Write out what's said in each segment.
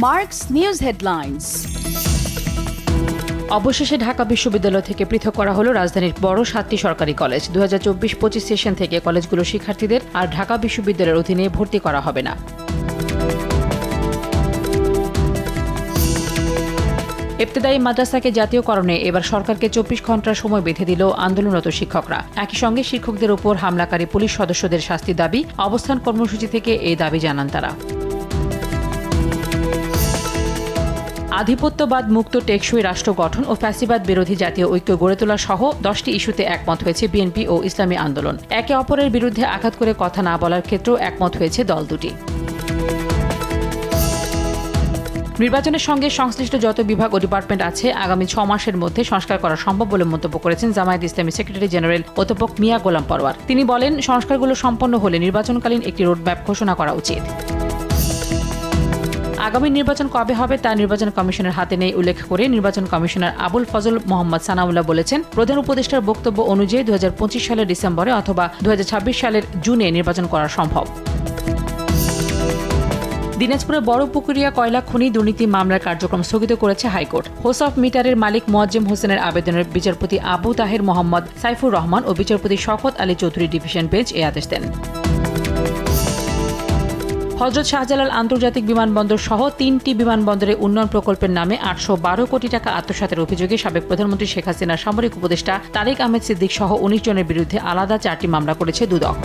Mark's News Headlines. অবশেষে ঢাকা বিশ্ববিদ্যালয় থেকে পৃথক করা হলো রাজধানীর বড় ৭টি সরকারি কলেজ। 2024-25 সেশন থেকে কলেজগুলোর শিক্ষার্থীদের আর ঢাকা বিশ্ববিদ্যালয়ের অধীনে ভর্তি করা হবে না। ইবতেদায়ী মাদ্রাসাকে জাতীয়করণে এবার সরকারকে 24 ঘণ্টার সময় বেঁধে দিল আন্দোলনরত শিক্ষকরা। একই সঙ্গে শিক্ষকদের উপর হামলাকারী পুলিশ সদস্যদের শাস্তি দাবি, অবস্থান কর্মসূচি থেকে এই দাবি জানান তারা। আধিপত্যবাদ মুক্ত টেকসই রাষ্ট্র গঠন ও ফ্যাসিবাদ বিরোধী জাতীয় ঐক্য গড়ে তোলা সহ 10টি ইস্যুতে একমত হয়েছে বিএনপি ও ইসলামী আন্দোলন। একে অপরের বিরুদ্ধে আঘাত করে কথা না বলার ক্ষেত্রেও একমত হয়েছে দল দুটি। নির্বাচনের সঙ্গে সংশ্লিষ্ট যত বিভাগ ও ডিপার্টমেন্ট আছে আগামী 6 মাসের মধ্যে সংস্কার করা সম্ভব বলে মন্তব্য করেছেন জামায়াত ইসলামী সেক্রেটারি জেনারেল অধ্যাপক মিয়া গোলাম পরওয়ার। তিনি বলেন, সংস্কারগুলো সম্পন্ন হলে নির্বাচনকালীন একটি রোডম্যাপ ঘোষণা করা উচিত। আগামী নির্বাচন কবে হবে তা নির্বাচন কমিশনের হাতে নেই উল্লেখ করে নির্বাচন কমিশনার আবুল ফজল মোহাম্মদ সানাউল্লাহ বলেছেন, প্রধান উপদেষ্টার বক্তব্য অনুযায়ী 2025 সালের ডিসেম্বরে অথবা 2026 সালের জুনে নির্বাচন করা সম্ভব। দিনাজপুরে বড়পুকুরিয়া কয়লা খনি দুর্নীতি মামলার কার্যক্রম স্থগিত করেছে হাইকোর্ট। হোস অফ মিটারের মালিক মোয়াজ্জেম হোসেনের আবেদনের বিচারপতি আবু তাহের মোহাম্মদ সাইফুর রহমান ও বিচারপতি শওকত আলী চৌধুরী ডিভিশন বেঞ্চ এই আদেশ দেন। হযরত শাহজালাল আন্তর্জাতিক বিমানবন্দর সহ 3টি বিমানবন্দরের উন্নয়ন প্রকল্পের নামে 812 কোটি টাকা আত্মসাতের অভিযোগে সাবেক প্রধানমন্ত্রী শেখ হাসিনার সামরিক উপদেষ্টা তারেক আহমেদ সিদ্দিক সহ 19 জনের বিরুদ্ধে আলাদা 4টি মামলা করেছে দুদক।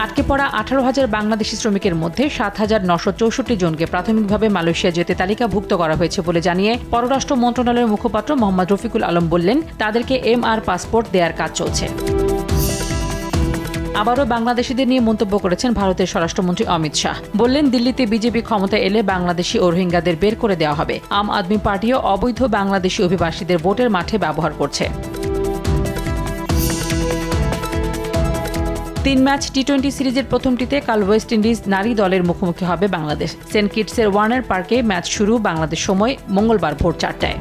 আটকে পড়া 18,000 বাংলাদেশি শ্রমিকের মধ্যে 7,964 জনকে প্রাথমিকভাবে মালয়েশিয়া যেতে তালিকাভুক্ত করা হয়েছে বলে জানিয়ে পররাষ্ট্র মন্ত্রণালয়ের মুখপাত্র মোহাম্মদ রফিকুল আলম বললেন, তাদেরকে MR পাসপোর্ট দেওয়ার কাজ চলছে। আবারও বাংলাদেশিদের নিয়ে মন্তব্য করেছেন ভারতের স্বরাষ্ট্রমন্ত্রী অমিত শাহ। বললেন, দিল্লিতে বিজেপি ক্ষমতায় এলে বাংলাদেশি ও রোহিঙ্গাদের বের করে দেওয়া হবে। আম আদমি পার্টিও অবৈধ বাংলাদেশি অভিবাসীদের ভোটের মাঠে ব্যবহার করছে। 3 ম্যাচ টি-20 সিরিজের প্রথমটিতে কাল ওয়েস্ট ইন্ডিজ নারী দলের মুখোমুখি হবে বাংলাদেশ। সেন্ট কিটসের ওয়ার্নার পার্কে ম্যাচ শুরু বাংলাদেশ সময় মঙ্গলবার ভোর 4টায়।